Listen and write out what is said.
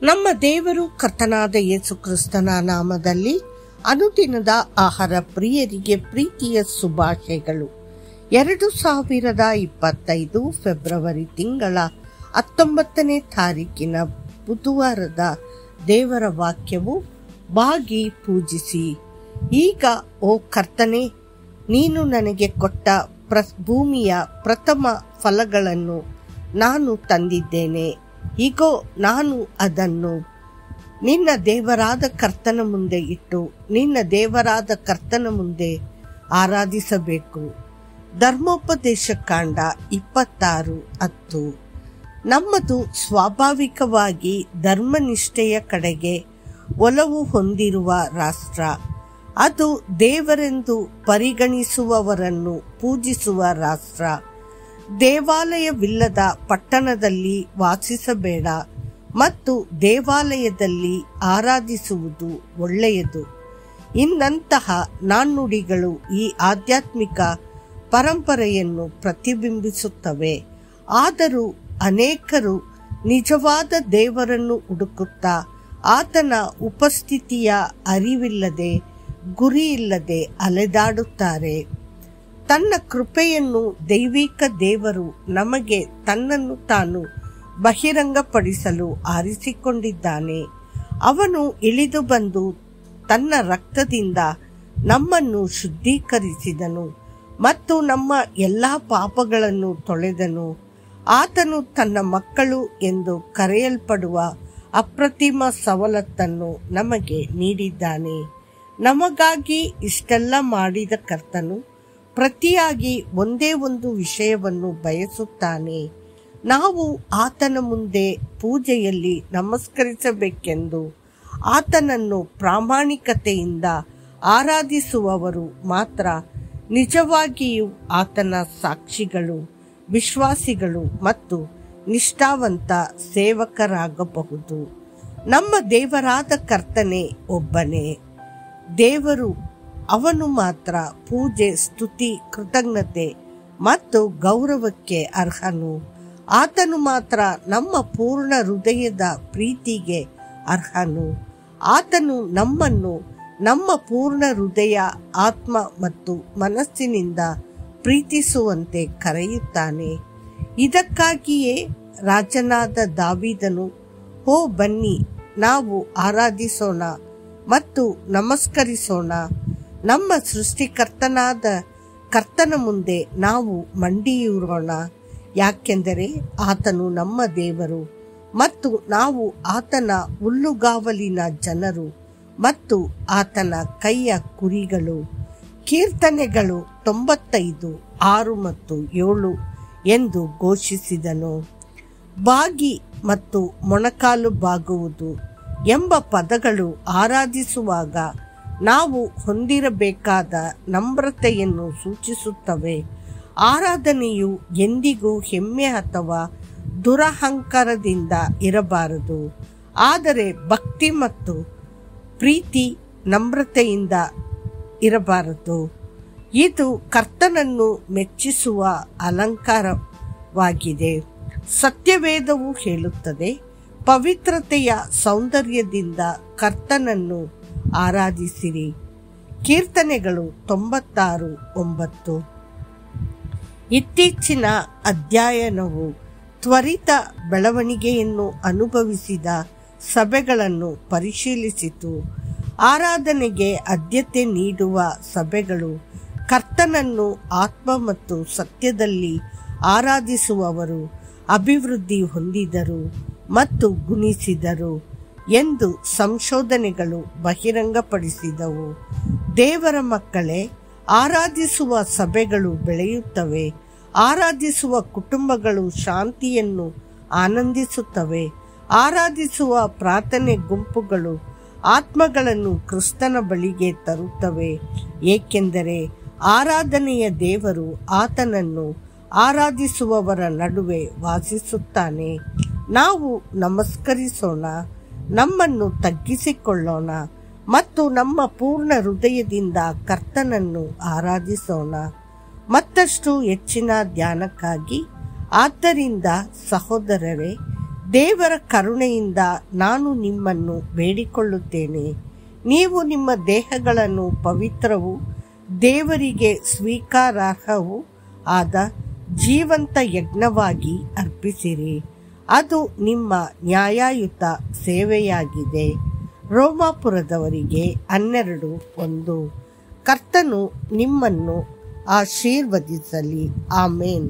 ನಮ್ಮ ದೇವರು ಕರ್ತನಾದ ಯೇಸು ಕ್ರಿಸ್ತನ ನಾಮದಲ್ಲಿ ಅನುದಿನದ ಆಹಾರ ಪ್ರಿಯರಿಗೆ ಪ್ರೀತಿಯ ಶುಭಾಶಯಗಳು. 2025 ಫೆಬ್ರವರಿ ತಿಂಗಳ 19ನೇ ತಾರೀಕಿನ ಬುಧವಾರದ ದೇವರ ವಾಕ್ಯವು, ಬಾಗಿ ಪೂಜಿಸಿ. ಈಗ ಓ ಕರ್ತನೆ, ನೀನು ನನಗೆ ಕೊಟ್ಟ ಭೂಮಿಯ ಪ್ರಥಮ ಫಲಗಳನ್ನು ನಾನು ತಂದಿದ್ದೇನೆ. ಈಗೋ ನಾನು ಅದನ್ನು ನಿನ್ನ ದೇವರಾದ ಕರ್ತನ ಮುಂದೆ ಇಟ್ಟು ನಿನ್ನ ದೇವರಾದ ಕರ್ತನ ಮುಂದೆ ಆರಾಧಿಸಬೇಕು. ಧರ್ಮೋಪದೇಶ ಕಾಂಡ 26:10. ನಮ್ಮದು ಸ್ವಾಭಾವಿಕವಾಗಿ ಧರ್ಮನಿಷ್ಠೆಯ ಕಡೆಗೆ ಒಲವು ಹೊಂದಿರುವ ರಾಷ್ಟ್ರ. ಅದು ದೇವರೆಂದು ಪರಿಗಣಿಸುವವರನ್ನು ಪೂಜಿಸುವ ರಾಷ್ಟ್ರ. ದೇವಾಲಯವಿಲ್ಲದ ಪಟ್ಟಣದಲ್ಲಿ ವಾಸಿಸಬೇಡ ಮತ್ತು ದೇವಾಲಯದಲ್ಲಿ ಆರಾಧಿಸುವುದು ಒಳ್ಳೆಯದು. ಇನ್ನಂತಹ ನಾಣ್ಣುಡಿಗಳು ಈ ಆಧ್ಯಾತ್ಮಿಕ ಪರಂಪರೆಯನ್ನು ಪ್ರತಿಬಿಂಬಿಸುತ್ತವೆ. ಆದರೂ ಅನೇಕರು ನಿಜವಾದ ದೇವರನ್ನು ಹುಡುಕುತ್ತಾ ಆತನ ಉಪಸ್ಥಿತಿಯ ಅರಿವಿಲ್ಲದೆ ಗುರಿಯಿಲ್ಲದೆ ಅಲೆದಾಡುತ್ತಾರೆ. ತನ್ನ ಕೃಪೆಯನ್ನು ದೈವಿಕ ದೇವರು ನಮಗೆ ತನ್ನನ್ನು ತಾನು ಬಹಿರಂಗಪಡಿಸಲು ಆರಿಸಿಕೊಂಡಿದ್ದಾನೆ. ಅವನು ಇಳಿದು ಬಂದು ತನ್ನ ರಕ್ತದಿಂದ ನಮ್ಮನ್ನು ಶುದ್ಧೀಕರಿಸಿದನು ಮತ್ತು ನಮ್ಮ ಎಲ್ಲ ಪಾಪಗಳನ್ನು ತೊಳೆದನು. ಆತನು ತನ್ನ ಮಕ್ಕಳು ಎಂದು ಕರೆಯಲ್ಪಡುವ ಅಪ್ರತಿಮ ಸವಲತ್ತನ್ನು ನಮಗೆ ನೀಡಿದ್ದಾನೆ. ನಮಗಾಗಿ ಇಷ್ಟೆಲ್ಲ ಮಾಡಿದ ಕರ್ತನು ಪ್ರತಿಯಾಗಿ ಒಂದೇ ಒಂದು ವಿಷಯವನ್ನು ಬಯಸುತ್ತಾನೆ. ನಾವು ಆತನ ಮುಂದೆ ಪೂಜೆಯಲ್ಲಿ ನಮಸ್ಕರಿಸಬೇಕೆಂದು. ಆತನನ್ನು ಪ್ರಾಮಾಣಿಕತೆಯಿಂದ ಆರಾಧಿಸುವವರು ಮಾತ್ರ ನಿಜವಾಗಿಯೂ ಆತನ ಸಾಕ್ಷಿಗಳು, ವಿಶ್ವಾಸಿಗಳು ಮತ್ತು ನಿಷ್ಠಾವಂತ ಸೇವಕರಾಗಬಹುದು. ನಮ್ಮ ದೇವರಾದ ಕರ್ತನೇ ಒಬ್ಬನೇ ದೇವರು. ಅವನು ಮಾತ್ರ ಪೂಜೆ, ಸ್ತುತಿ, ಕೃತಜ್ಞತೆ ಮತ್ತು ಗೌರವಕ್ಕೆ ಅರ್ಹನು. ಆತನು ಮಾತ್ರ ನಮ್ಮ ಪೂರ್ಣ ಹೃದಯದ ಪ್ರೀತಿಗೆ ಅರ್ಹನು. ಆತನು ನಮ್ಮನ್ನು ನಮ್ಮ ಪೂರ್ಣ ಹೃದಯ, ಆತ್ಮ ಮತ್ತು ಮನಸ್ಸಿನಿಂದ ಪ್ರೀತಿಸುವಂತೆ ಕರೆಯುತ್ತಾನೆ. ಇದಕ್ಕಾಗಿಯೇ ರಾಜನಾದ ದಾವೀದನು, ಓ ಬನ್ನಿ ನಾವು ಆರಾಧಿಸೋಣ ಮತ್ತು ನಮಸ್ಕರಿಸೋಣ, ನಮ್ಮ ಸೃಷ್ಟಿಕರ್ತನಾದ ಕರ್ತನ ಮುಂದೆ ನಾವು ಮಂಡಿಯೂರೋಣ, ಯಾಕೆಂದರೆ ಆತನು ನಮ್ಮ ದೇವರು ಮತ್ತು ನಾವು ಆತನ ಹುಲ್ಲುಗಾವಲಿನ ಜನರು ಮತ್ತು ಆತನ ಕೈಯ ಕುರಿಗಳು. ಕೀರ್ತನೆಗಳು 95:6 ಮತ್ತು 7 ಎಂದು ಘೋಷಿಸಿದನು. ಬಾಗಿ ಮತ್ತು ಮೊಣಕಾಲು ಬಾಗುವುದು ಎಂಬ ಪದಗಳು ಆರಾಧಿಸುವಾಗ ನಾವು ಹೊಂದಿರಬೇಕಾದ ನಮ್ರತೆಯನ್ನು ಸೂಚಿಸುತ್ತವೆ. ಆರಾಧನೆಯು ಎಂದಿಗೂ ಹೆಮ್ಮೆ ಅಥವಾ ದುರಹಂಕಾರದಿಂದ ಇರಬಾರದು, ಆದರೆ ಭಕ್ತಿ ಮತ್ತು ಪ್ರೀತಿ ನಮ್ರತೆಯಿಂದ ಇರಬಾರದು. ಇದು ಕರ್ತನನ್ನು ಮೆಚ್ಚಿಸುವ ಅಲಂಕಾರವಾಗಿದೆ. ಸತ್ಯವೇದವು ಹೇಳುತ್ತದೆ, ಪವಿತ್ರತೆಯ ಸೌಂದರ್ಯದಿಂದ ಕರ್ತನನ್ನು ಆರಾಧಿಸಿರಿ. ಕೀರ್ತನೆಗಳು 96:9. ಇತ್ತೀಚಿನ ಅಧ್ಯಯನವು ತ್ವರಿತ ಬೆಳವಣಿಗೆಯನ್ನು ಅನುಭವಿಸಿದ ಸಭೆಗಳನ್ನು ಪರಿಶೀಲಿಸಿತು. ಆರಾಧನೆಗೆ ಆದ್ಯತೆ ನೀಡುವ ಸಭೆಗಳು ಕರ್ತನನ್ನು ಆತ್ಮ ಮತ್ತು ಸತ್ಯದಲ್ಲಿ ಆರಾಧಿಸುವವರು ಅಭಿವೃದ್ಧಿ ಹೊಂದಿದರು ಮತ್ತು ಗುಣಿಸಿದರು ಎಂದು ಸಂಶೋಧನೆಗಳು ಬಹಿರಂಗಪಡಿಸಿದವು. ದೇವರ ಮಕ್ಕಳೇ, ಆರಾಧಿಸುವ ಸಭೆಗಳು ಬೆಳೆಯುತ್ತವೆ. ಆರಾಧಿಸುವ ಕುಟುಂಬಗಳು ಶಾಂತಿಯನ್ನು ಆನಂದಿಸುತ್ತವೆ. ಆರಾಧಿಸುವ ಪ್ರಾರ್ಥನೆ ಗುಂಪುಗಳು ಆತ್ಮಗಳನ್ನು ಕ್ರಿಸ್ತನ ಬಳಿಗೆ ತರುತ್ತವೆ, ಏಕೆಂದರೆ ಆರಾಧನೆಯ ದೇವರು ಆತನನ್ನು ಆರಾಧಿಸುವವರ ನಡುವೆ ವಾಸಿಸುತ್ತಾನೆ. ನಾವು ನಮಸ್ಕರಿಸೋಣ, ನಮ್ಮನ್ನು ತಗ್ಗಿಸಿಕೊಳ್ಳೋಣ ಮತ್ತು ನಮ್ಮ ಪೂರ್ಣ ಹೃದಯದಿಂದ ಕರ್ತನನ್ನು ಆರಾಧಿಸೋಣ. ಮತ್ತಷ್ಟು ಹೆಚ್ಚಿನ ಧ್ಯಾನಕ್ಕಾಗಿ ಆದ್ದರಿಂದ ಸಹೋದರರೇ, ದೇವರ ಕರುಣೆಯಿಂದ ನಾನು ನಿಮ್ಮನ್ನು ಬೇಡಿಕೊಳ್ಳುತ್ತೇನೆ. ನೀವು ನಿಮ್ಮ ದೇಹಗಳನ್ನು ಪವಿತ್ರವೂ ದೇವರಿಗೆ ಸ್ವೀಕಾರಾರ್ಹವೂ ಆದ ಜೀವಂತ ಯಜ್ಞವಾಗಿ ಅರ್ಪಿಸಿರಿ. ಅದು ನಿಮ್ಮ ನ್ಯಾಯಯುತ ಸೇವೆಯಾಗಿದೆ. ರೋಮಾಪುರದವರಿಗೆ 12:1. ಕರ್ತನು ನಿಮ್ಮನ್ನು ಆಶೀರ್ವದಿಸಲಿ. ಆಮೇನ್.